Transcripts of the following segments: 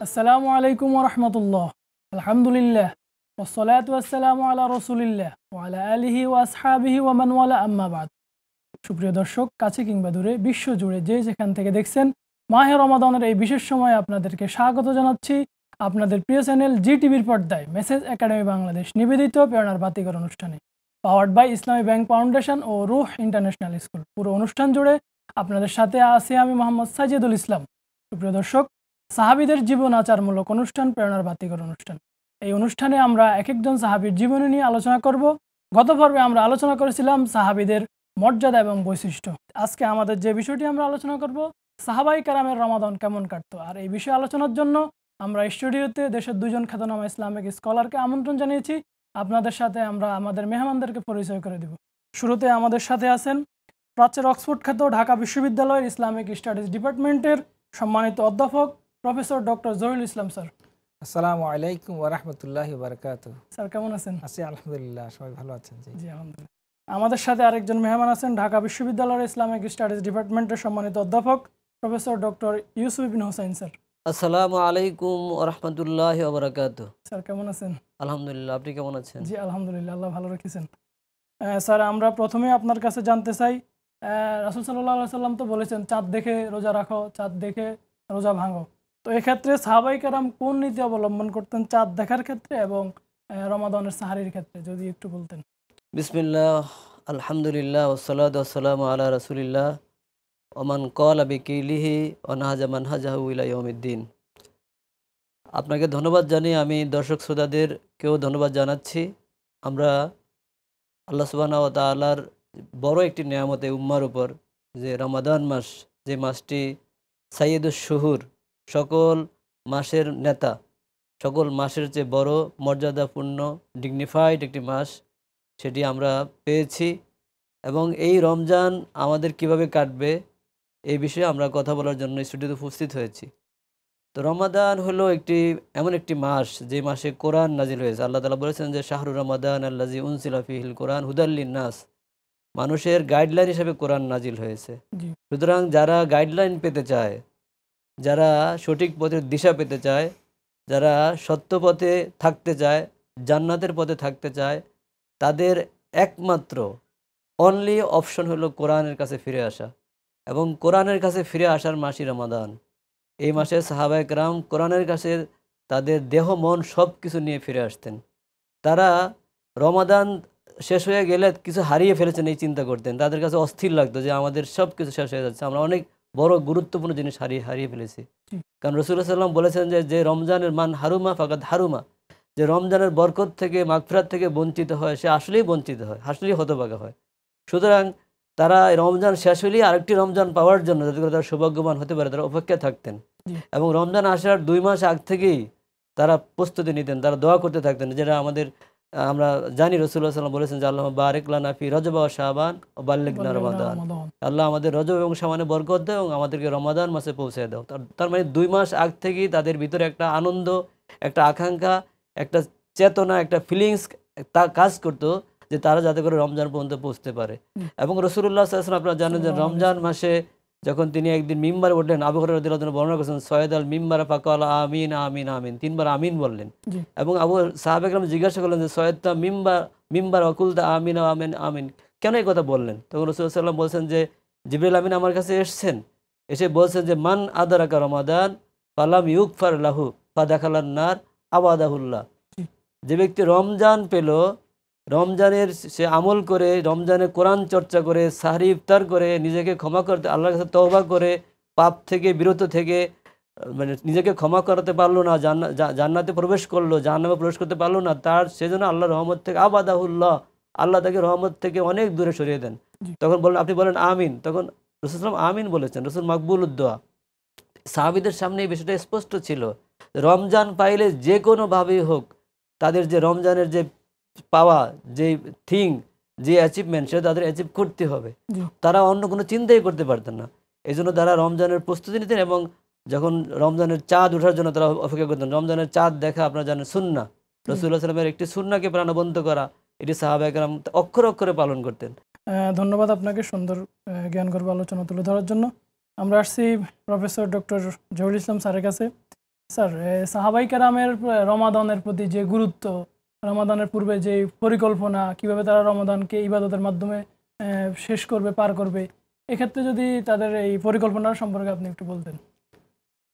আসসালামু আলাইকুম ওয়া রাহমাতুল্লাহ। আলহামদুলিল্লাহ ওয়াসসালাতু ওয়াসসালামু আলা রাসূলিল্লাহ ওয়া আলা আলিহি ওয়া আসহাবিহি ওয়া মান ওয়ালা আম্মা বাদ। সুপ্রিয় দর্শক, কাছে কিংবা দূরে বিশ্বজুড়ে যে যেখান থেকে দেখছেন, মাহে রমাদানের এই বিশেষ সময়ে আপনাদেরকে স্বাগত জানাচ্ছি আপনাদের প্রিয় চ্যানেল জি টিভির পর্দায় মেসেজ একাডেমি বাংলাদেশ নিবেদিত প্রেরণার বাতিঘর অনুষ্ঠানে, powered by Islami bank foundation ও রুহ ইন্টারন্যাশনাল স্কুল। পুরো অনুষ্ঠান জুড়ে আপনাদের সাথে আছি আমি মোহাম্মদ সাজিদুল ইসলাম। সুপ্রিয় দর্শক, সাহাবীদের জীবন আচারমূলক অনুষ্ঠান প্রেরণার বাতিঘর অনুষ্ঠান। এই অনুষ্ঠানে আমরা এক একজন সাহাবীর জীবনী নিয়ে আলোচনা করব। গত পর্বে আমরা আলোচনা করেছিলাম সাহাবীদের মর্যাদা এবং বৈশিষ্ট্য। আজকে আমাদের যে বিষয়টি আমরা আলোচনা করব, সাহাবাই কেরামের রমাদান কেমন কাটতো। আর এই বিষয়ে আলোচনার জন্য আমরা স্টুডিওতে দেশের দুজন খ্যাতনামা ইসলামিক স্কলারকে আমন্ত্রণ জানিয়েছি। আপনাদের সাথে আমরা আমাদের মেহমানদেরকে পরিচয় করে দেব। শুরুতে আমাদের সাথে আছেন প্রাচ্যের অক্সফোর্ড খ্যাত ঢাকা বিশ্ববিদ্যালয়ের ইসলামিক স্টাডিজ ডিপার্টমেন্টের সম্মানিত অধ্যাপক প্রফেসর ডক্টর জহিরুল ইসলাম স্যার। আসসালামু আলাইকুম ওয়া রাহমাতুল্লাহি ওয়া বারাকাতুহু। স্যার কেমন আছেন? আছি আলহামদুলিল্লাহ, সবাই ভালো আছেন? জি আলহামদুলিল্লাহ। আমাদের সাথে আরেকজন মেহমান আছেন ঢাকা বিশ্ববিদ্যালয়ের ইসলামিক স্টাডিজ ডিপার্টমেন্টের সম্মানিত অধ্যাপক প্রফেসর ডক্টর ইউসুফ ইবনে হোসেন স্যার। আসসালামু আলাইকুম ওয়া রাহমাতুল্লাহি ওয়া বারাকাতুহু। স্যার কেমন আছেন? আলহামদুলিল্লাহ, আপনি কেমন আছেন? জি আলহামদুলিল্লাহ, আল্লাহ ভালো রেখেছেন। স্যার, আমরা প্রথমেই আপনার কাছে জানতে চাই, রাসূল সাল্লাল্লাহু আলাইহি সাল্লাম তো বলেছেন চাঁদ দেখে রোজা রাখো, চাঁদ দেখে রোজা ভাঙো। তো এক্ষেত্রে সাহাবায়ে কেরাম কোন নীতি অবলম্বন করতেন চাঁদ দেখার ক্ষেত্রে এবং রমাদানের সাহারির ক্ষেত্রে, যদি একটু বলতেন। বিসমিল্লাহ, আলহামদুলিল্লাহ, ওয়াসসালাতু ওয়াসসালামু আলা রাসূলিল্লাহ ওয়া মান ক্বালা বিকিলিহি ওয়া নাহাজা মানহাজাহু ইলা ইয়াউমিদ্দিন। আপনাকে ধন্যবাদ জানিয়ে আমি দর্শক শ্রোতাদেরকেও ধন্যবাদ জানাচ্ছি। আমরা আল্লাহ সুবহানাহু ওয়া তাআলার বড় একটি নিয়ামত এই উম্মার উপর, যে রমাদান মাস, যে মাসটি সাইয়্যিদুশ শুহুর, সকল মাসের নেতা, সকল মাসের চেয়ে বড় মর্যাদাপূর্ণ ডিগনিফাইড একটি মাস, সেটি আমরা পেয়েছি। এবং এই রমজান আমাদের কিভাবে কাটবে এই বিষয়ে আমরা কথা বলার জন্য স্টুডিওতে উপস্থিত হয়েছি। তো রমাদান হলো এমন একটি মাস যে মাসে কোরআন নাজিল হয়েছে। আল্লাহ তাআলা বলেছেন যে শাহরু রমাদান আল্লাযী উনজিলা ফীহিল কোরআন হুদাল লিন্নাস, মানুষের গাইডলাইন হিসেবে কোরআন নাজিল হয়েছে। সুতরাং যারা গাইডলাইন পেতে চায়, যারা সঠিক পথের দিশা পেতে চায়, যারা সত্য পথে থাকতে চায়, জান্নাতের পথে থাকতে চায়, তাদের একমাত্র অনলি অপশন হলো কোরআনের কাছে ফিরে আসা। এবং কোরআনের কাছে ফিরে আসার মাসই রমাদান। এই মাসে সাহাবায়ে কেরাম কোরআনের কাছে তাদের দেহ মন সব কিছু নিয়ে ফিরে আসতেন। তারা রমাদান শেষ হয়ে গেলে কিছু হারিয়ে ফেলেছেন এই চিন্তা করতেন। তাদের কাছে অস্থির লাগতো যে আমাদের সব কিছু শেষ হয়ে যাচ্ছে, আমরা অনেক বড় গুরুত্বপূর্ণ জিনিস হারিয়ে ফেলেছি। কারণ রাসূলুল্লাহ সাল্লাল্লাহু আলাইহি ওয়াসাল্লাম বলেছেন যে রমজানের মান হারুমা ফাকাদ হারুমা, যে রমজানের বরকত থেকে, মাগফিরাত থেকে বঞ্চিত হয়, সে আসলেই বঞ্চিত হয়, আসলেই হতভাগা হয়। সুতরাং তারা রমজান শেষ হলেই আরেকটি রমজান পাওয়ার জন্য, যাতে করে তারা সৌভাগ্যবান হতে পারে, তারা অপেক্ষায় থাকতেন। এবং রমজান আসার 2 মাস আগ থেকেই তারা প্রস্তুতি নিতেন, তারা দোয়া করতে থাকতেন। যেটা আমরা জানি রাসূলুল্লাহ সাল্লাল্লাহু আলাইহি ওয়াসাল্লাম বলেছেন যে আল্লাহুম্মা বারিক লানা ফি রজব ওয়া শাবান ওয়া বাল্লিগনা রমাদান। আল্লাহ আমাদের রজব এবং শাবানে বরকত দাও এবং আমাদেরকে রমাদান মাসে পৌঁছে দাও। তার মানে 2 মাস আগ থেকেই তাদের ভিতরে একটা আনন্দ, একটা আকাঙ্ক্ষা, একটা চেতনা, একটা ফিলিংস তা কাজ করতো যে তারা যাতে করে রমজান পর্যন্ত পৌঁছতে পারে। এবং রাসূলুল্লাহ সাল্লাল্লাহু আলাইহি ওয়াসাল্লাম, আপনারা জানেন যে রমজান মাসে যখন তিনি একদিন মিম্বারে উঠলেন, আবু হুরায়রা রাদিয়াল্লাহু আনহু বর্ণনা করেছেন, সয়দাল মিম্বারা ফাকালা আমিন আমিন আমিন, 3 বার আমিন বললেন। এবং সাহাবায়ে কেরাম জিজ্ঞাসা করলেন যে সয়দা মিম্বার ওয়াকুলতা আমিন আমিন আমিন, কেন এই কথা বললেন? তখন রাসূলুল্লাহ সাল্লাল্লাহু আলাইহি ওয়াসাল্লাম বলছেন যে জিবরিল আমিন আমার কাছে এসেছেন, এসে বলছেন যে মান আদারাকা রমাদান ফালাম ইউগফার লাহু ফাদাখালান নার আবাদাহুল্লাহ, যে ব্যক্তি রমজান পেল, রমজানের সে আমল করে, রমজানে কোরআন চর্চা করে, সাহরি ইফতার করে, নিজেকে ক্ষমা করতে, আল্লাহর কাছে তওবা করে, পাপ থেকে বিরত থেকে, মানে নিজেকে ক্ষমা করাতে পারলো না, জান্নাতে প্রবেশ করলো, জাহান্নামে প্রবেশ করতে পারলো না, তার সেজন্য আল্লাহর রহমত থেকে আবাদাহুল্লাহ, আল্লাহ তাকে রহমত থেকে অনেক দূরে সরিয়ে দেন। তখন বলেন, আপনি বলেন আমিন। তখন রাসূল সাল্লাল্লাহু আলাইহি ওয়াসাল্লাম আমিন বলেছেন, রাসূল মাকবুলুদ দোয়া। সাহাবীদের সামনে এই বিষয়টা স্পষ্ট ছিল, রমজান পাইলে যে কোনোভাবেই হোক তাদের যে রমজানের যে পাওয়া, যে থিং, যে অ্যাচিভমেন্ট, সেটা তাদের অ্যাচিভ করতে হবে। তারা অন্য কোনো চিন্তাই করতে পারতেন না। এই জন্য তারা রমজানের প্রস্তুতি নিতেন এবং যখন রমজানের চাঁদ ওঠার জন্য তারা অপেক্ষা করতেন। রমজানের চাঁদ দেখা, আপনারা জানেন, সুন্নাহ, রাসূলুল্লাহ সাল্লাল্লাহু আলাইহি ওয়াসাল্লামের একটি সুন্নাহকে প্রাণবন্ত করা, এটি সাহাবায়ে কেরাম অক্ষরে অক্ষরে পালন করতেন। ধন্যবাদ আপনাকে সুন্দর জ্ঞানগর্ভ আলোচনা তুলে ধরার জন্য। আমরা আসছি প্রফেসর ডক্টর জহিরুল ইসলাম স্যারের কাছে। স্যার সাহাবাই কেরামের রমাদানের প্রতি যে গুরুত্ব, রমাদানের পূর্বে যে পরিকল্পনা, কিভাবে তারা রমাদানকে ইবাদতের মাধ্যমে শেষ করবে, পার করবে, এক্ষেত্রে যদি তাদের এই পরিকল্পনার সম্পর্কে আপনি একটু বলতেন।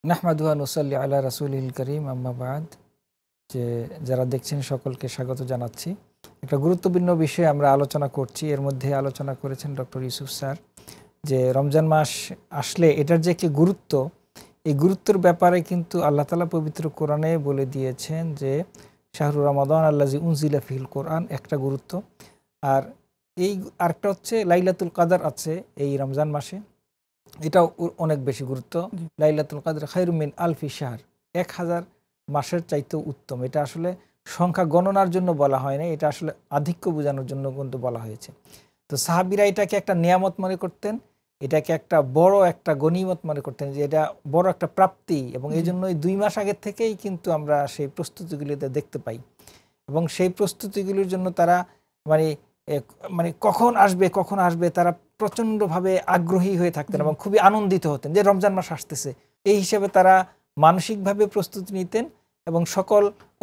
নাহমাদুহু ওয়া নুসাল্লি আলা রাসূলিল কারীম, আম্মা বাদ। যে যারা দেখছেন সকলকে স্বাগত জানাচ্ছি। একটা গুরুত্বপূর্ণ বিষয়ে আমরা আলোচনা করছি। এর মধ্যে আলোচনা করেছেন ডক্টর ইউসুফ স্যার যে রমজান মাস আসলে এটার যে একটি গুরুত্ব, এই গুরুত্বের ব্যাপারে কিন্তু আল্লাহ তাআলা পবিত্র কোরআনে বলে দিয়েছেন যে শাহরু রমাদান আল্লাযী উনজিলা ফিহিল কোরআন একটা গুরুত্ব। আর এই আরেকটা হচ্ছে লাইলাতুল কাদর আছে এই রমজান মাসে, এটাও অনেক বেশি গুরুত্ব। লাইলাতুল কাদর খায়রুম মিন আলফি শাহর, 1000 মাসের চাইতেও উত্তম। এটা আসলে সংখ্যা গণনার জন্য বলা হয় না, এটা আসলে আধিক্য বোঝানোর জন্য কিন্তু বলা হয়েছে। তো সাহাবীরা এটাকে একটা নিয়ামত মনে করতেন, এটাকে একটা বড় একটা গনিমত মনে করতেন, যে এটা বড় একটা প্রাপ্তি, এবং এই জন্যই 2 মাস আগের থেকেই কিন্তু আমরা সেই প্রস্তুতিগুলিতে দেখতে পাই। এবং সেই প্রস্তুতিগুলির জন্য তারা মানে মানে কখন আসবে তারা প্রচণ্ডভাবে আগ্রহী হয়ে থাকতেন এবং খুবই আনন্দিত হতেন যে রমজান মাস আসতেছে। এই হিসেবে তারা মানসিকভাবে প্রস্তুতি নিতেন এবং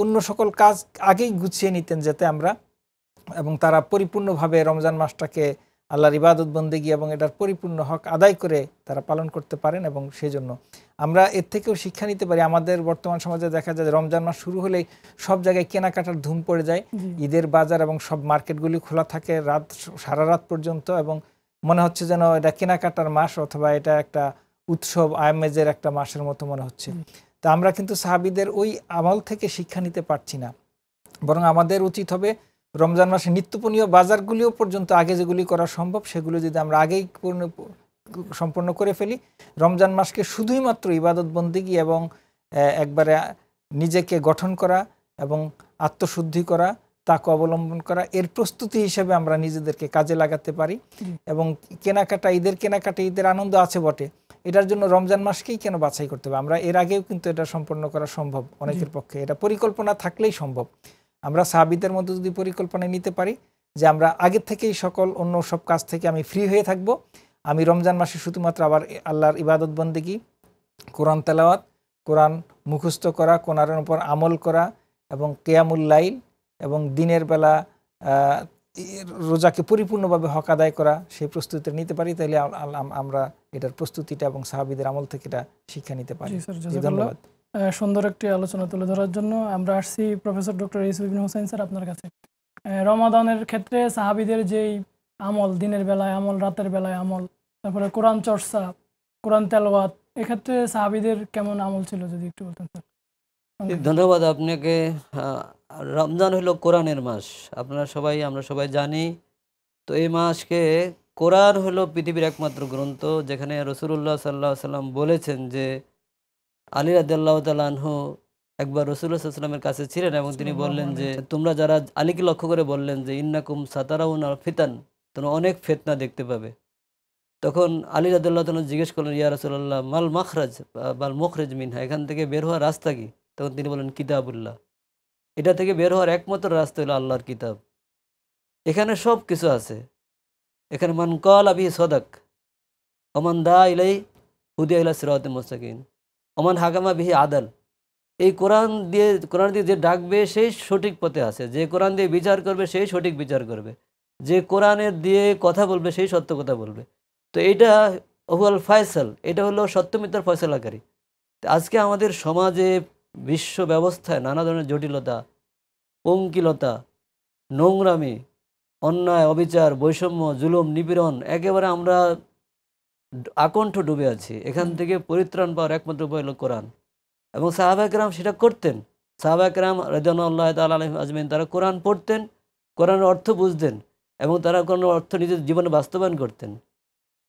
অন্য সকল কাজ আগেই গুছিয়ে নিতেন যাতে আমরা, এবং তারা পরিপূর্ণভাবে রমজান মাসটাকে আল্লাহর ইবাদত বন্দেগী এবং এটার পরিপূর্ণ হক আদায় করে তারা পালন করতে পারেন। এবং সেই জন্য আমরা এর থেকেও শিক্ষা নিতে পারি। আমাদের বর্তমান সমাজে দেখা যায় রমজান মাস শুরু হলেই সব জায়গায় কেনাকাটার ধুম পড়ে যায়, ঈদের বাজার এবং সব মার্কেটগুলি খোলা থাকে সারা রাত পর্যন্ত, এবং মনে হচ্ছে যেন এটা কেনাকাটার মাস অথবা এটা একটা উৎসব আমেজের একটা মাসের মতো মনে হচ্ছে। তা আমরা কিন্তু সাহাবীদের ওই আমল থেকে শিক্ষা নিতে পারছি না, বরং আমাদের উচিত হবে রমজান মাসে নিত্যপণীয় বাজারগুলিও পর্যন্ত আগে যেগুলি করা সম্ভব সেগুলো যদি আমরা আগেই সম্পন্ন করে ফেলি, রমজান মাসকে শুধুই মাত্র ইবাদত বন্দেগী এবং একবারে নিজেকে গঠন করা এবং আত্মশুদ্ধি করা, তাকে অবলম্বন করা, এর প্রস্তুতি হিসেবে আমরা নিজেদেরকে কাজে লাগাতে পারি। এবং কেনাকাটা, ঈদের আনন্দ আছে বটে, এটার জন্য রমজান মাসকেই কেন বাছাই করতে হবে? আমরা এর আগেও কিন্তু এটা সম্পন্ন করা সম্ভব অনেকের পক্ষে, এটা পরিকল্পনা থাকলেই সম্ভব। আমরা সাহাবীদের মধ্যে যদি পরিকল্পনা নিতে পারি যে আমরা আগের থেকেই অন্য সব কাজ থেকে আমি ফ্রি হয়ে থাকব, আমি রমজান মাসে শুধুমাত্র আবার আল্লাহর ইবাদত বন্দেগী, কোরআন তেলাওয়াত, কোরআন মুখস্থ করা, কোরআনের উপর আমল করা এবং কিয়ামুল লাইল এবং দিনের বেলা রোজাকে পরিপূর্ণভাবে হক আদায় করা, সেই প্রস্তুতি নিতে পারি, তাহলে আমরা এটার প্রস্তুতিটা এবং সাহাবীদের আমল থেকে এটা শিক্ষা নিতে পারি। ধন্যবাদ। সুন্দর একটি আলোচনা তুলে ধরার জন্য আমরা আসছি প্রফেসর ডক্টর ইউসুফ ইবনে হুসাইন স্যার আপনার কাছে। রমাদানের ক্ষেত্রে সাহাবীদের যেই আমল, দিনের বেলায় আমল, রাতের বেলায় আমল, তারপরে কোরআন চর্চা, কোরআন তেলাওয়াত, এক্ষেত্রে সাহাবীদের কেমন আমল ছিল যদি একটু বলতেন স্যার। ধন্যবাদ আপনাকে। রমজান হলো কোরআনের মাস, আমরা সবাই জানি। তো এই মাসকে কোরআন হলো পৃথিবীর একমাত্র গ্রন্থ, যেখানে রাসূলুল্লাহ সাল্লাল্লাহু আলাইহি ওয়াসাল্লাম বলেছেন যে আলী রাদিয়াল্লাহু তাআলা আনহু একবার রাসূলুল্লাহ সাল্লাল্লাহু আলাইহি ওয়াসাল্লামের কাছে ছিলেন এবং তিনি বললেন যে তোমরা যারা, আলীকে লক্ষ্য করে বললেন যে ইন্নাকুম সাতারাউনা ফিতান, তোমরা অনেক ফিতনা দেখতে পাবে। তখন আলী রাদিয়াল্লাহু তাআলা জিজ্ঞেস করলেন, ইয়া রাসূলুল্লাহ মাল মাখরাজ বাল মুখরিজ মিনহা, এখান থেকে বের হওয়ার রাস্তা কি? তখন তিনি বলেন কিতাবুল্লাহ, এটা থেকে বের হওয়ার একমাত্র রাস্তা হলো আল্লাহর কিতাব। এখানে সব কিছু আছে। এখানে মান ক্বালা বিহি সাদাক, ওমান দা ইলাই হুদিয়া ইলা সিরাতিল মুস্তাকিম, ওমান হাকামা বিহি আদাল। এই কোরআন দিয়ে যে ডাকবে সেই সঠিক পথে আছে, যে কোরআন দিয়ে বিচার করবে সেই সঠিক বিচার করবে, যে কোরআনের দিয়ে কথা বলবে সেই সত্য কথা বলবে। তো এটা হুয়াল ফায়সাল, এটা হলো সত্য মিথ্যার ফয়সালাকারী। আজকে আমাদের সমাজে, বিশ্ব ব্যবস্থায় নানা ধরনের জটিলতা, পঙ্কিলতা, নোংরামি, অন্যায়, অবিচার, বৈষম্য, জুলুম, নিপীড়ন, একেবারে আমরা আকণ্ঠ ডুবে আছি। এখান থেকে পরিত্রাণ পাওয়ার একমাত্র উপায় হলো কোরআন। এবং সাহাবায়ে কেরাম সেটা করতেন। সাহাবায়ে কেরাম রাদিয়াল্লাহু তাআলা আলাইহিম আজমাইন, তারা কোরআন পড়তেন, কোরআনের অর্থ বুঝতেন এবং তারা কোরআনের অর্থ নিজের জীবনে বাস্তবায়ন করতেন।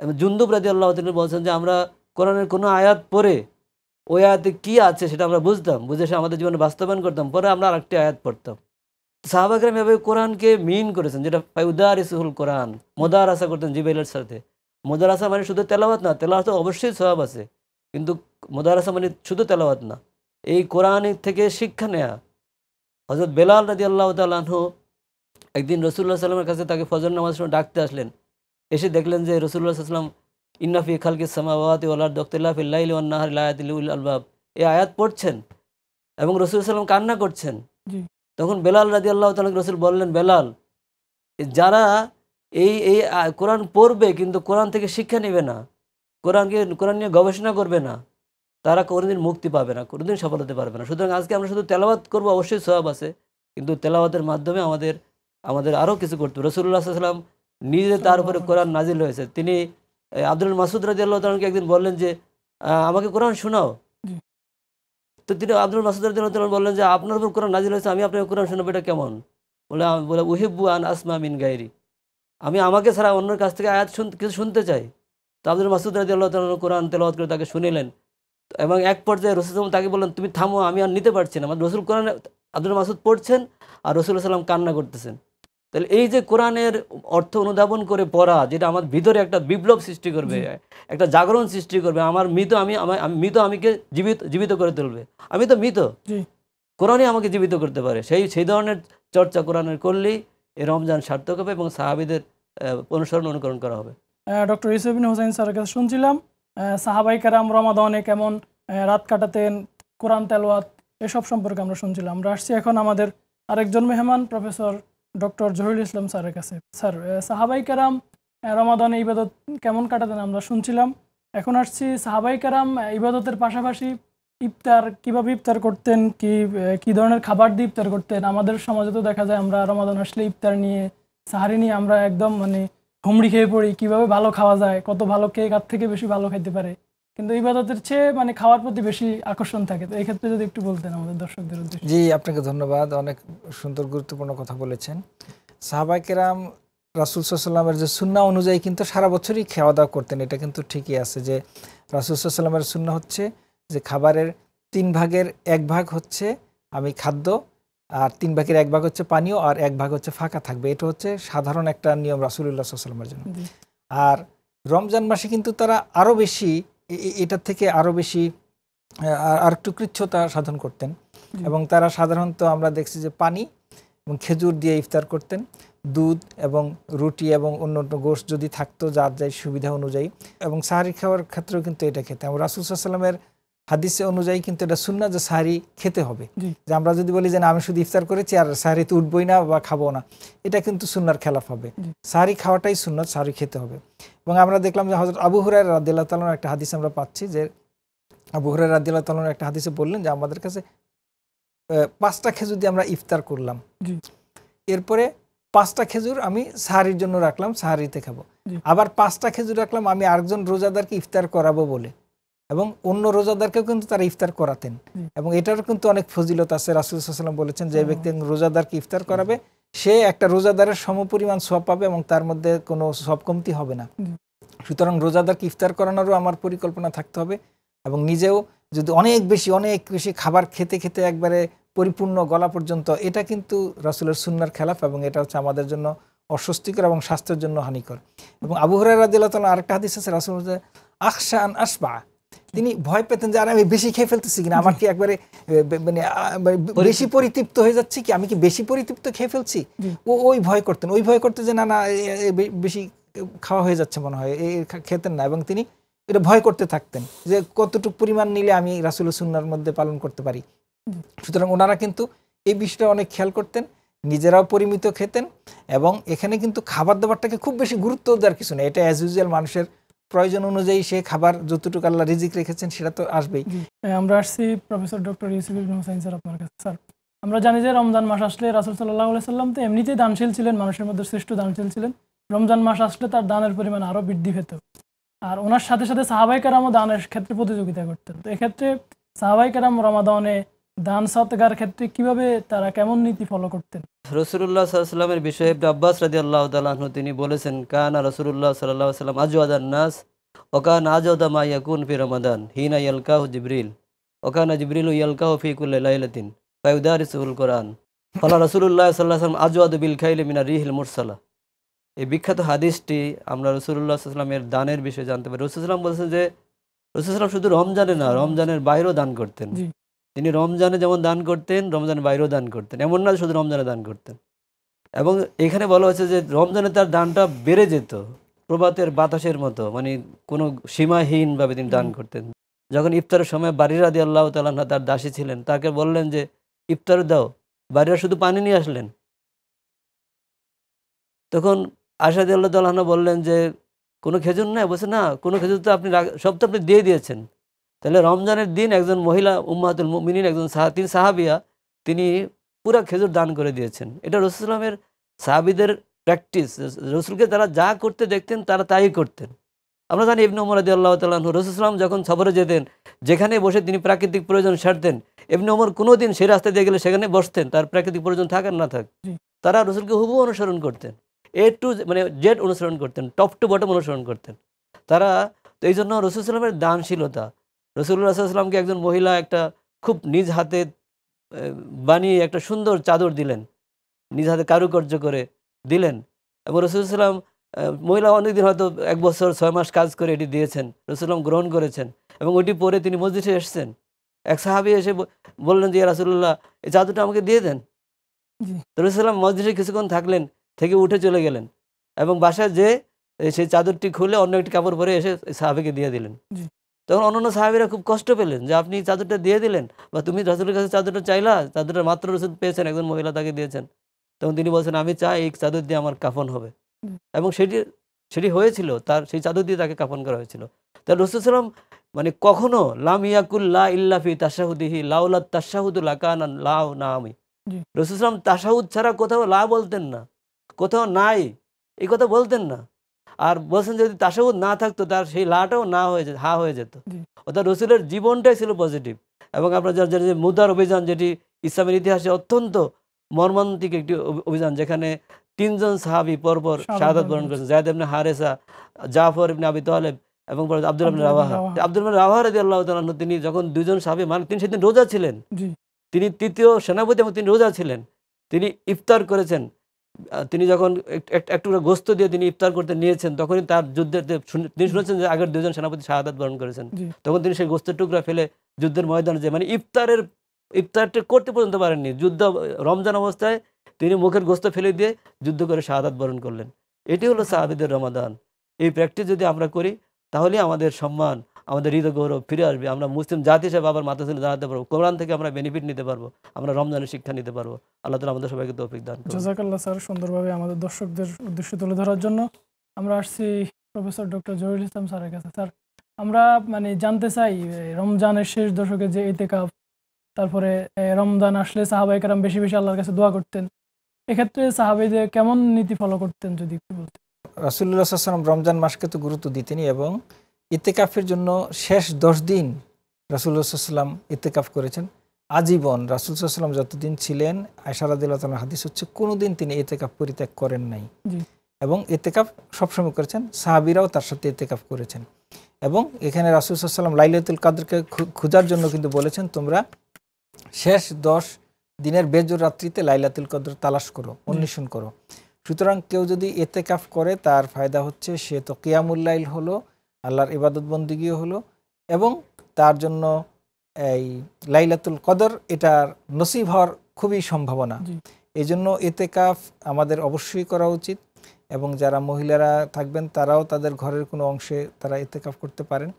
এবং জুনদুব রাদিয়াল্লাহু তাআলা বলছেন যে আমরা কোরআনের কোনো আয়াত পড়ে ওই আয়াতে কী আছে সেটা আমরা বুঝে সে আমাদের জীবনে বাস্তবায়ন করতাম, পরে আমরা আরেকটি আয়াত পড়তাম। সাহাবায়ে কেরাম এভাবে কোরআনকে মিন করেছেন, যেটা ফায়ুদারিসুল কোরআন, মোদারাসা করতেন জিবরাইলের সাথে। মোদারাসা মানে শুধু তেলাওয়াত না, তেলাওয়াত অবশ্যই সওয়াব আছে, কিন্তু মোদারাসা মানে শুধু তেলাওয়াত না, এই কোরআন থেকে শিক্ষা নেয়া। হযরত বেলাল রাদিয়াল্লাহু তাআলা আনহু একদিন রাসূলুল্লাহ সাল্লাল্লাহু আলাইহি ওয়াসাল্লামের কাছে তাকে ফজর নামাজের সময় ডাকতে আসলেন। এসে দেখলেন যে রাসূলুল্লাহ সাল্লাল্লাহু আলাইহি ওয়াসাল্লাম ইন্না ফি খালকিস সামাওয়াতি ওয়াল আরদি ওয়াখতিলাফিল লাইলি ওয়ান নাহারি লাআয়াতিল লিউলিল আলবাব, এই আয়াত পড়ছেন এবং রসুল সাল্লাম কান্না করছেন। জি তখন বেলাল রাদিয়াল্লাহু তাআলা রসুল বললেন, বেলাল, যারা এই এই কোরআন পড়বে কিন্তু কোরআন থেকে শিক্ষা নেবে না, কোরআন নিয়ে গবেষণা করবে না, তারা কোনোদিন মুক্তি পাবে না, কোনোদিন সফল হতে পারবে না। সুতরাং আজকে আমরা শুধু তেলাওয়াত করবো, অবশ্যই সওয়াব আছে, কিন্তু তেলাওয়াতের মাধ্যমে আমাদের আমাদের আরও কিছু করতে হবে। রাসূলুল্লাহ সাল্লাল্লাহু আলাইহি ওয়াসাল্লাম নিজে তার উপরে কোরআন নাজিল হয়েছে। তিনি আব্দুল মাসউদ রাদিয়াল্লাহু তাআলাকে একদিন বললেন যে আমাকে কোরআন শোনাও। জি তো তিনি আব্দুল মাসউদ রাদিয়াল্লাহু তাআলা বললেন যে আপনার উপর কোরআন নাজিল হয়েছে, আমি আপনাকে কোরআন শোনাবো, এটা কেমন? বলে উহিব্বু আন আসমা মিন গায়রি, আমি আমাকে ছাড়া অন্যের কাছ থেকে আয়াত কিছু শুনতে চাই। তো আব্দুল মাসউদ রাদিয়াল্লাহু তাআলা কোরআন তেলাওয়াত করে তাকে শুনিলেন এবং এক পর্যায়ে রাসূল সাল্লাল্লাহু আলাইহি ওয়াসাল্লাম তাকে বললেন, তুমি থামো, আমি আর নিতে পারছি না। মানে রসুল কোরআন, আব্দুল মাসউদ পড়ছেন আর রাসূলুল্লাহ সাল্লাম কান্না করতেছেন। তাহলে এই যে কোরআনের অর্থ অনুধাবন করে পড়া, যেটা আমার ভিতরে একটা বিপ্লব সৃষ্টি করবে, একটা জাগরণ সৃষ্টি করবে, আমার মৃত মৃত আমিকে জীবিত করে তুলবে। আমি তো মৃত, জি কোরআনই আমাকে জীবিত করতে পারে। সেই ধরনের চর্চা কোরআনের করলেই এই রমজান সার্থক হবে এবং সাহাবীদের অনুকরণ করা হবে। ডক্টর ইউসুফ বিন হোসেন স্যারের কাছে শুনছিলাম সাহাবাই কেরাম রমাদানে কেমন রাত কাটাতেন, কোরআন তেলাওয়াত, এসব সম্পর্কে আমরা শুনছিলাম। আমরা আসছি এখন আমাদের আরেকজন মেহমান প্রফেসর ডক্টর জহিরুল ইসলাম স্যারের কাছে। স্যার, সাহাবাই কেরাম রমাদানে ইবাদত কেমন কাটাতেন আমরা শুনছিলাম। এখন আসছি সাহাবাই কেরাম ইবাদতের পাশাপাশি ইফতার কিভাবে ইফতার করতেন, কি ধরনের খাবার দিয়ে ইফতার করতেন। আমাদের সমাজে তো দেখা যায় আমরা রমাদান আসলে ইফতার নিয়ে, সাহারি নিয়ে আমরা একদম মানে হুমড়ি খেয়ে পড়ি, কিভাবে ভালো খাওয়া যায়, কত ভালো কে কার থেকে বেশি ভালো খাইতে পারে, কিন্তু ইবাদতের চেয়ে মানে খাওয়ার প্রতি বেশি আকর্ষণ থাকে। তো এই ক্ষেত্রে যদি একটু বলতেন আমাদের দর্শকদের উদ্দেশ্যে। জি, আপনাকে ধন্যবাদ, অনেক সুন্দর গুরুত্বপূর্ণ কথা বলেছেন। সাহাবায়ে কেরাম রাসূল সাল্লাল্লাহু আলাইহি ওয়াসাল্লামের যে সুন্নাহ অনুযায়ী কিন্তু সারা বছরই খাওয়া দাওয়া করতেন, এটা কিন্তু ঠিকই আছে যে রাসূল সাল্লাল্লাহু আলাইহি ওয়াসাল্লামের সুন্নাহ হচ্ছে যে খাবারের 3 ভাগের 1 ভাগ হচ্ছে আমি খাদ্য, আর 3 ভাগের 1 ভাগ হচ্ছে পানীয়, আর 1 ভাগ হচ্ছে ফাঁকা থাকবে। এটা হচ্ছে সাধারণ একটা নিয়ম রাসূলুল্লাহ সাল্লাল্লাহু আলাইহি ওয়াসাল্লামের জন্য। আর রমজান মাসে কিন্তু তারা আরও বেশি এটার থেকে আরও বেশি আর একটু কৃচ্ছতা সাধন করতেন এবং তারা সাধারণত আমরা দেখছি যে পানি এবং খেজুর দিয়ে ইফতার করতেন, দুধ এবং রুটি এবং অন্য গোশত যদি থাকতো যার যাই সুবিধা অনুযায়ী, এবং সাহারি খাওয়ার ক্ষেত্রেও কিন্তু এটা খেতেন। এবং রাসূল সাল্লাল্লাহু আলাইহি ওয়াসাল্লামের হাদিসে অনুযায়ী কিন্তু এটা সুন্নাহ যে সাহারি খেতে হবে। যে আমরা যদি বলি যে না আমি শুধু ইফতার করেছি আর সাহারিতে উঠবই না বা খাবো না, এটা কিন্তু সুন্নাহর খেলাফ হবে। সাহারি খাওয়াটাই সুন্নাহ, সাহারি খেতে হবে। এবং আমরা দেখলাম যে হযরত আবু হুরায়রা রাদিয়াল্লাহু তাআলার একটা হাদিস আমরা পাচ্ছি যে আবু হুরায়রা রাদিয়াল্লাহু তাআলার একটা হাদিসে বললেন যে আমাদের কাছে 5টা খেজুর দিয়ে আমরা ইফতার করলাম, এরপরে 5টা খেজুর আমি সাহারির জন্য রাখলাম, সাহারিতে খাবো, আবার 5টা খেজুর রাখলাম আমি আরেকজন রোজাদারকে ইফতার করাবো বলে, এবং অন্য রোজাদারকেও কিন্তু তারা ইফতার করাতেন। এবং এটারও কিন্তু অনেক ফজিলত আছে। রাসূল সাল্লাল্লাহু আলাইহি ওয়াসাল্লাম বলেছেন যে ব্যক্তি রোজাদারকে ইফতার করাবে সে একটা রোজাদারের সমপরিমাণ সওয়াব পাবে এবং তার মধ্যে কোনো সওয়াব কমতি হবে না। সুতরাং রোজাদারকে ইফতার করানোরও আমার পরিকল্পনা থাকতে হবে এবং নিজেও যদি অনেক বেশি খাবার খেতে খেতে একবারে পরিপূর্ণ গলা পর্যন্ত, এটা কিন্তু রাসূলের সুন্নাহর খেলাফ এবং এটা হচ্ছে আমাদের জন্য অস্বস্তিকর এবং স্বাস্থ্যের জন্য হানিকর। এবং আবু হুরায়রা রাদিয়াল্লাহু তাআলা আরেকটা হাদিস আছে, রাসূল বলেছেন আখশা আন আসবা, তিনি ভয় পেতেন যে আর আমি বেশি খেয়ে ফেলতেছি কিনা, আমার কি একবারে মানে বেশি পরিতৃপ্ত হয়ে যাচ্ছে কি, আমি কি বেশি পরিতৃপ্ত খেয়ে ফেলছি, ওই ভয় করতেন যে না বেশি খাওয়া হয়ে যাচ্ছে মনে হয়, খেতেন না। এবং তিনি এটা ভয় করতে থাকতেন যে কতটুকু পরিমাণ নিলে আমি রাসূলের সুন্নাহর মধ্যে পালন করতে পারি। সুতরাং ওনারা কিন্তু এই বিষয়টা অনেক খেয়াল করতেন, নিজেরাও পরিমিত খেতেন এবং এখানে কিন্তু খাবার দাবারটাকে খুব বেশি গুরুত্ব দেওয়ার কিছু নেই। এটা অ্যাজ ইউজুয়াল মানুষের প্রয়োজন অনুযায়ী সে খাবার যতটুকু আল্লাহ রিজিক রেখেছেন সেটা তো আসবেই। আমরা আসছি প্রফেসর ডক্টর ইউসুফ বিন হোসেন স্যার আপনার কাছে। স্যার, আমরা জানি যে রমজান মাস আসলে রাসূল সাল্লাল্লাহু আলাইহি ওয়াসাল্লাম তো এমনিতেই দানশীল ছিলেন, মানুষের মধ্যে শ্রেষ্ঠ দানশীল ছিলেন। রমজান মাস আসলে তার দানের পরিমাণ আরও বৃদ্ধি পেত, আর ওনার সাথে সাথে সাহাবায়ে কেরামও দানের ক্ষেত্রে প্রতিযোগিতা করতেন। তো এক্ষেত্রে সাহাবায়ে কেরাম রমাদানে দান সদকার ক্ষেত্রে কিভাবে তারা কেমন নীতি ফলো করতেন? রাসূলুল্লাহ সাল্লাল্লাহু আলাইহি ওয়াসাল্লামের বিষয়ে ইবনে আব্বাস রাদিয়াল্লাহু তাআলা আনহু তিনি বলেছেন, কানা রাসূলুল্লাহ সাল্লাল্লাহু আলাইহি ওয়াসাল্লাম আজওয়াদান নাস ওয়া কানা আজওয়াদা মা ইয়াকুন ফি রমাদান হিনা ইয়ালকাহু জিবরিল ওয়া কানা জিবরিলু ইয়ালকাহু ফি কুল্লি লাইলাতিন ফায়ুদারিসুল কুরআন ক্বালা রাসূলুল্লাহ সাল্লাল্লাহু আলাইহি ওয়াসাল্লাম আজওয়াদু বিল খাইলি মিনার রিহিল মুরসালা। এই বিখ্যাত হাদিসটি আমরা রাসূলুল্লাহ সাল্লাল্লাহু আলাইহি ওয়াসাল্লামের দানের বিষয়ে জানতে পারি। রাসূল সাল্লাল্লাহু আলাইহি ওয়াসাল্লাম বলেছেন যে রাসূল সাল্লাল্লাহু শুধু রমজানে না, রমজানের বাইরেও দান করতেন। তিনি রমজানে যেমন দান করতেন, রমজানের বাইরেও দান করতেন, এমন না শুধু রমজানে দান করতেন। এবং এখানে বলা হয়েছে যে রমজানে তার দানটা বেড়ে যেত প্রভাতের বাতাসের মতো, মানে কোনো সীমাহীনভাবে তিনি দান করতেন। যখন ইফতারের সময় বারিরা রাদিয়াল্লাহু তাআলা আনহা তার দাসী ছিলেন, তাকে বললেন যে ইফতার দাও, বারিরা শুধু পানি নিয়ে আসলেন। তখন আয়েশা রাদিয়াল্লাহু তাআলা আনহা বললেন যে কোনো খেজুর নাই? বলছে না, কোনো খেজুর তো আপনি সব তো আপনি দিয়ে দিয়েছেন। তাহলে রমজানের দিন একজন মহিলা উম্মাহাতুল মুমিনিন একজন তিনি সাহাবিয়া, তিনি পুরা খেজুর দান করে দিয়েছেন। এটা রাসূলুল্লাহ সাল্লাল্লাহু আলাইহি ওয়াসাল্লামের সাহাবীদের প্র্যাকটিস। রাসূলকে তারা যা করতে দেখতেন তারা তাই করতেন। আমরা জানি ইবনে ওমর রাদিয়াল্লাহু তাআলা আনহু রাসূল সাল্লাল্লাহু আলাইহি ওয়াসাল্লাম যখন সফরে যেতেন, যেখানে বসে তিনি প্রাকৃতিক প্রয়োজন সারতেন, ইবনে ওমর কোনোদিন সেই রাস্তা দিয়ে গেলে সেখানে বসতেন, তার প্রাকৃতিক প্রয়োজন থাক আর না থাক। জি। তারা রাসূলকে হুবহু অনুসরণ করতেন। এ টু মানে জেড অনুসরণ করতেন, টপ টু বটম অনুসরণ করতেন। তারা তো এইজন্য রাসূল সাল্লাল্লাহু আলাইহি ওয়াসাল্লামের দানশীলতা, রাসূলুল্লাহ সাল্লাল্লাহু আলাইহি ওয়াসাল্লামকে একজন মহিলা একটা খুব নিজ হাতে বানিয়ে একটা সুন্দর চাদর দিলেন, নিজ হাতে কারুকার্য করে দিলেন এবং রাসূল সাল্লাল্লাহু আলাইহি ওয়াসাল্লাম মহিলা অনেকদিন হয়তো ১ বছর ৬ মাস কাজ করে এটি দিয়েছেন, রাসূল সাল্লাল্লাহু আলাইহি ওয়াসাল্লাম গ্রহণ করেছেন এবং ওটি পরে তিনি মসজিদে এসেছেন। এক সাহাবী এসে বললেন যে ইয়া রাসূলুল্লাহ, এই চাদরটা আমাকে দিয়ে দেন। জি। তো রাসূল সাল্লাল্লাহু আলাইহি ওয়াসাল্লাম মসজিদে কিছুক্ষণ থাকলেন, থেকে উঠে চলে গেলেন এবং বাসায় যেয়ে সেই চাদরটি খুলে অন্য একটি কাপড় পরে এসে সাহাবীকে দিয়ে দিলেন। জি। তখন অন্যান্য সাহাবীরা খুব কষ্ট পেলেন যে আপনি চাদরটা দিয়ে দিলেন, বা তুমি রাসূলের কাছে চাদরটা চাইলা, চাদরটা মাত্র রাসূল পেয়েছেন, একজন মহিলা তাকে দিয়েছেন। তখন তিনি বলছেন আমি চাই এই চাদর দিয়ে আমার কাফন হবে। হুম। এবং সেটি হয়েছিল, তার সেই চাদর দিয়ে তাকে কাফন করা হয়েছিল। তা রাসূল সাল্লাম মানে কখনো লাম ইয়াকুল লা ইল্লা ফি তাশাহুদিহি লাউলা তাশাহুদু লাকানা লাউ নামি। জি। রাসূল সাল্লাম তাশাহুদ ছাড়া কোথাও লা বলতেন না, কোথাও নাই এই কথা বলতেন না। আর বলছেন যদি তাশাহুদ না থাকতো তার সেই লাটাও না হয়ে যেত, হা হয়ে যেত। জি। অর্থাৎ রসুলের জীবনটাই ছিল পজিটিভ। এবং আপনার জানেন যে মুদার অভিযান, যেটি ইসলামের ইতিহাসে অত্যন্ত মর্মান্তিক একটি অভিযান, যেখানে ৩ জন সাহাবী পরপর শাহাদাত বরণ করেছেন, যায়েদ ইবনে হারেসা, জাফর ইবনে আবি তালেব এবং আব্দুল্লাহ ইবনে রাওয়াহা। আব্দুল্লাহ ইবনে রাওয়াহা রাদিয়াল্লাহু তাআলা আনহু, তিনি যখন ২ জন সাহাবী তিনি সেদিন রোজা ছিলেন, জি। তিনি তৃতীয় সেনাপতি এবং তিনি রোজা ছিলেন, তিনি ইফতার করেছেন। তিনি যখন একটু করে গোস্ত দিয়ে তিনি ইফতার করতে নিয়েছেন, তখনই তার যুদ্ধের তিনি শুনেছেন যে আগের ২ জন সেনাপতি শাহাদাত বরণ করেছেন। জি। তখন তিনি সেই গোস্তের টুকরা ফেলে যুদ্ধের ময়দানে যে মানে ইফতারটা করতে পর্যন্ত পারেননি, যুদ্ধ রমজান অবস্থায় তিনি মুখের গোস্ত ফেলে দিয়ে যুদ্ধ করে শাহাদাত বরণ করলেন। এটি হলো সাহাবীদের রমাদান। এই প্র্যাকটিস যদি আমরা করি তাহলে আমাদের সম্মান, আমাদের হৃদয় গৌরব ফিরে আসবে। আমরা মুসলিম জাতি হিসেবে আবার মাথা তুলে দাঁড়াতে পারবো। কোরআন থেকে আমরা বেনিফিট নিতে পারবো, আমরা রমজানের শিক্ষা নিতে পারবো। আল্লাহ তাআলা আমাদের সবাইকে তৌফিক দান করুন। জাযাকাল্লাহ স্যার, সুন্দরভাবে আমাদের দর্শকদের উদ্দেশ্যে তুলে ধরার জন্য। আমরা আসছি প্রফেসর ডক্টর জহিরুল ইসলাম স্যারের কাছে। স্যার, আমরা মানে জানতে চাই রমজানের শেষ দশকে যে ইতিকাফ, তারপরে রমজান আসলে সাহাবায়ে কেরাম বেশি বেশি আল্লাহর কাছে দোয়া করতেন, এক্ষেত্রে সাহাবীদের কেমন নীতি ফলো করতেন যদি একটু বলতেন। রাসূলুল্লাহ সাল্লাল্লাহু আলাইহি ওয়াসাল্লাম রমজান মাসকে তো গুরুত্ব দিতেনই এবং ইতিকাফের জন্য শেষ ১০ দিন রাসূলুল্লাহ সাল্লাল্লাহু আলাইহি ওয়াসাল্লাম ইতিকাফ করেছেন আজীবন। রাসূল সাল্লাল্লাহু আলাইহি ওয়াসাল্লাম যতদিন ছিলেন, আয়েশা রাদিয়াল্লাহু তাআলার হাদিস হচ্ছে কোনোদিন তিনি ইতিকাফ পরিত্যাগ করেন নাই জি। এবং ইতিকাফ সবসময় করেছেন, সাহাবীরাও তার সাথে ইতিকাফ করেছেন। এবং এখানে রাসূল সাল্লাল্লাহু আলাইহি ওয়াসাল্লাম লাইলাতুল কদরকে খোঁজার জন্য কিন্তু বলেছেন তোমরা শেষ ১০ দিনের বেজোর রাত্রিতে লাইলাতুল কদর তালাশ করো, অন্বেষণ করো। সুতরাং কেউ যদি ইতিকাফ করে তার ফায়দা হচ্ছে সে তো কিয়ামুল লাইল হলো, আল্লাহর ইবাদত বন্দিগিও হলো এবং তার জন্য এই লাইলাতুল কদর এটার নসিব হওয়ার খুবই সম্ভাবনা। এই জন্য ইতিকাফ আমাদের অবশ্যই করা উচিত এবং যারা মহিলারা থাকবেন তারাও তাদের ঘরের কোনো অংশে তারা ইতিকাফ করতে পারেন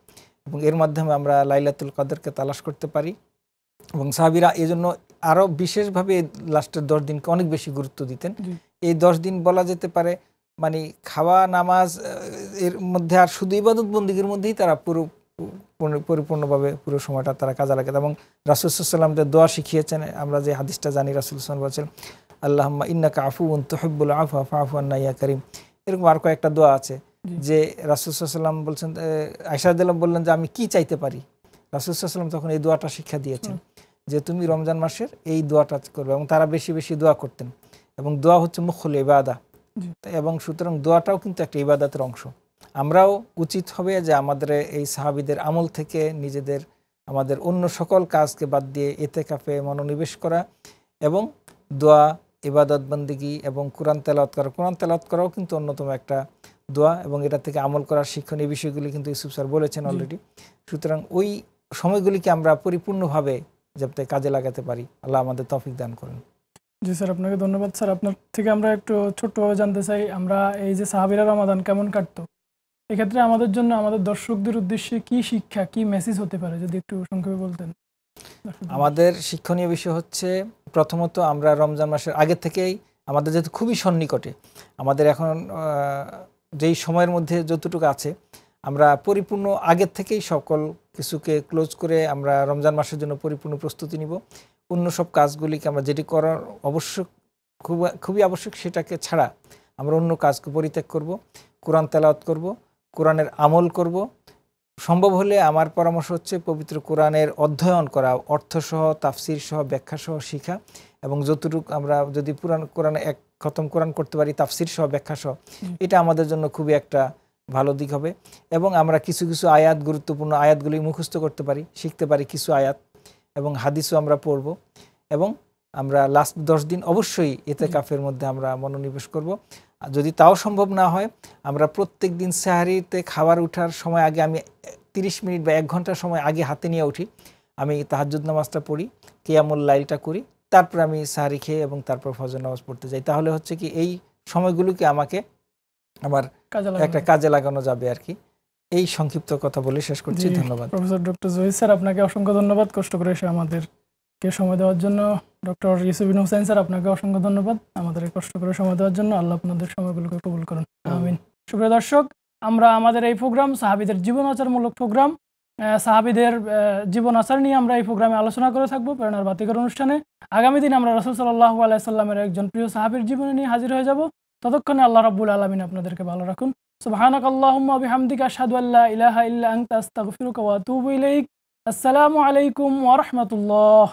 এবং এর মাধ্যমে আমরা লাইলাতুল কদরকে তালাশ করতে পারি। এবং সাহাবীরা এই জন্য আরও বিশেষভাবে লাস্টের ১০ দিনকে অনেক বেশি গুরুত্ব দিতেন। এই ১০ দিন বলা যেতে পারে মানে খাওয়া নামাজ এর মধ্যে আর শুধু ইবাদত বন্দিগির মধ্যেই তারা পরিপূর্ণভাবে পুরো সময়টা তারা কাজে লাগাতেন। এবং রাসূল সাল্লাল্লাহু আলাইহি ওয়াসাল্লাম যে দোয়া শিখিয়েছেন, আমরা যে হাদিসটা জানি, রাসূল সাল্লাল্লাহু আলাইহি ওয়াসাল্লাম বলেছেন আল্লাহুম্মা ইন্নাকা আফুউন তুহিব্বুল আফওয়া ফাআফু আন্না ইয়া কারীম। এরকম আর কয়েকটা দোয়া আছে যে রাসূল সাল্লাল্লাহু আলাইহি ওয়াসাল্লাম বলছেন, আয়েশা রাদিয়াল্লাহু বললেন যে আমি কি চাইতে পারি। রাসূল সাল্লাল্লাহু আলাইহি ওয়াসাল্লাম তখন এই দোয়াটা শিক্ষা দিয়েছেন যে তুমি রমজান মাসের এই দোয়াটা করবে এবং তারা বেশি বেশি দোয়া করতেন এবং দোয়া হচ্ছে মুখুল ইবাদা এবং সুতরাং দোয়াটাও কিন্তু একটা ইবাদতের অংশ। আমরাও উচিত হবে যে আমাদের এই সাহাবীদের আমল থেকে নিজেদের আমাদের অন্য সকল কাজকে বাদ দিয়ে ইতিকাফে মনোনিবেশ করা এবং দোয়া, ইবাদত বন্দেগী এবং কোরআন তেলাওয়াত করা। কোরআন তেলাওয়াত করাও কিন্তু অন্যতম একটা দোয়া এবং এটা থেকে আমল করার শিক্ষণীয় বিষয়গুলি কিন্তু ইউসুফ স্যার বলেছেন অলরেডি। সুতরাং ওই সময়গুলিকে আমরা পরিপূর্ণভাবে যাতে কাজে লাগাতে পারি, আল্লাহ আমাদের তৌফিক দান করেন। জি স্যার, আপনাকে ধন্যবাদ। স্যার, আপনার থেকে আমরা একটু ছোট্টভাবে জানতে চাই, আমরা এই যে সাহাবীরা রমাদান কেমন কাটতো, এক্ষেত্রে আমাদের জন্য, আমাদের দর্শকদের উদ্দেশ্যে কি শিক্ষা, কি মেসেজ হতে পারে যদি একটু সংক্ষেপে বলতেন। আমাদের শিক্ষণীয় বিষয় হচ্ছে, প্রথমত আমরা রমজান মাসের আগে থেকেই, আমাদের যেহেতু খুবই সন্নিকটে, আমাদের এখন যেই সময়ের মধ্যে যতটুকু আছে, আমরা পরিপূর্ণ আগের থেকেই সকল কিছুকে ক্লোজ করে আমরা রমজান মাসের জন্য পরিপূর্ণ প্রস্তুতি নিব। অন্য সব কাজগুলিকে আমরা যেটি করার অবশ্যক, খুবই আবশ্যক, সেটাকে ছাড়া আমরা অন্য কাজকে পরিত্যাগ করব। কোরআন তেলাওয়াত করব, কোরআনের আমল করব। সম্ভব হলে আমার পরামর্শ হচ্ছে পবিত্র কোরআনের অধ্যয়ন করা, অর্থসহ, তাফসির সহ, ব্যাখ্যা সহ শিখা। এবং যতটুকু আমরা যদি কোরআনে এক খতম কোরআন করতে পারি তাফসির সহ, ব্যাখ্যা সহ, এটা আমাদের জন্য খুবই একটা ভালো দিক হবে। এবং আমরা কিছু কিছু আয়াত, গুরুত্বপূর্ণ আয়াতগুলি মুখস্থ করতে পারি, শিখতে পারি কিছু আয়াত, এবং হাদিসও আমরা পড়ব। এবং আমরা লাস্ট 10 দিন অবশ্যই ইতিকাফের মধ্যে আমরা মনোনিবেশ করব। আর যদি তাও সম্ভব না হয়, আমরা প্রত্যেক দিন সেহরিতে খাবার ওঠার সময় আগে, আমি 30 মিনিট বা 1 ঘন্টা সময় আগে হাতে নিয়ে উঠি, আমি তাহাজ্জুদ নামাজটা পড়ি, কিয়ামুল লাইলটা করি, তারপর আমি সেহরি খেয়ে এবং তারপর ফজর নামাজ পড়তে যাই। তাহলে হচ্ছে কি, এই সময়গুলোকে আমাকে আমার একটা কাজে লাগানো যাবে আর কি। এই সংক্ষিপ্ত কথা বলে শেষ করছি। ধন্যবাদ। প্রফেসর ডক্টর জহির স্যার, আপনাকে অসংখ্য ধন্যবাদ কষ্ট করে এসে আমাদেরকে সময় দেওয়ার জন্য। ডক্টর ইউসুফ বিন হুসাইন স্যার, আপনাকে অসংখ্য ধন্যবাদ আমাদের কষ্ট করে সময় দেওয়ার জন্য। আল্লাহ আপনাদের সময়গুলোকে কবুল করুন, আমিন। সুপ্রিয় দর্শক, আমরা আমাদের এই প্রোগ্রাম সাহাবীদের জীবন আচারমূলক প্রোগ্রাম, সাহাবীদের জীবন আচার নিয়ে আমরা এই প্রোগ্রামে আলোচনা করে থাকবো প্রেরণার বাতিঘর অনুষ্ঠানে। আগামী দিন আমরা রাসূল সাল্লাল্লাহু আলাইহি সাল্লামের একজন প্রিয় সাহাবীর জীবনী নিয়ে হাজির হয়ে যাব। ততক্ষণে আল্লাহ রাব্বুল আলামিন আপনাদেরকে ভালো রাখুন। সুবহানাকাল্লাহুম্মা ওয়া বিহামদিকা আশহাদু আল্লা ইলাহা ইল্লা আনতা আস্তাগফিরুকা ওয়া আতুবু ইলাইক। আসসালামু আলাইকুম ওয়া রাহমাতুল্লাহ।